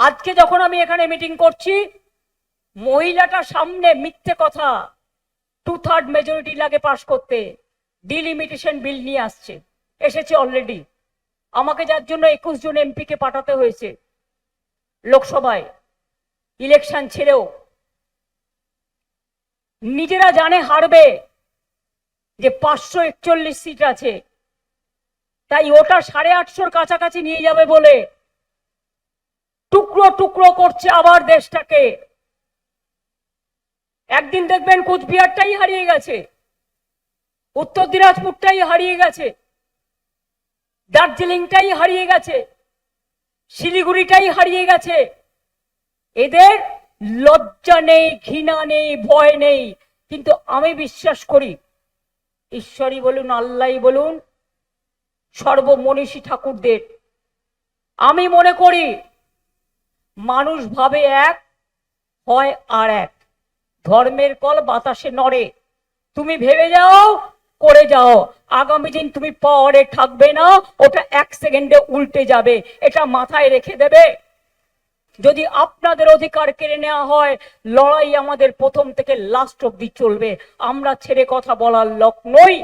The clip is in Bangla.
আজকে যখন আমি এখানে মিটিং করছি, মহিলাটা সামনে মিথ্যে কথা, 2/3 মেজরিটি লাগে পাশ করতে, ডিলিমিটেশন বিল নিয়ে আসছে, এসেছে অলরেডি। আমাকে যার জন্য 21 জন এমপি কে পাঠাতে হয়েছে লোকসভায়, ইলেকশন ছেড়েও। নিজেরা জানে হারবে, যে 541 সিট আছে, তাই ওটা 850-র কাছাকাছি নিয়ে যাবে বলে টুকরো টুকরো করছে আবার দেশটাকে। একদিন দেখবেন কুচবিহারটাই হারিয়ে গেছে, উত্তর দিনাজপুরটাই হারিয়ে গেছে, দার্জিলিংটাই হারিয়ে গেছে, শিলিগুড়িটাই হারিয়ে গেছে। এদের লজ্জা নেই, ঘৃণা নেই, ভয় নেই। কিন্তু আমি বিশ্বাস করি, ঈশ্বরই বলুন, আল্লাহই বলুন, সর্বমনীষী ঠাকুরদের, আমি মনে করি মানুষ ভাবে এক, হয় আর এক। ধর্মের কল বাতাসে নড়ে, তুমি ভেবে যাও, করে যাও, আগামী দিন তুমি পাওয়ারে থাকবে না, ওটা 1 সেকেন্ডে উল্টে যাবে, এটা মাথায় রেখে দেবে। যদি আপনাদের অধিকার কেড়ে নেওয়া হয়, লড়াই আমাদের প্রথম থেকে লাস্ট অব্দি চলবে। আমরা ছেড়ে কথা বলার লোক নই।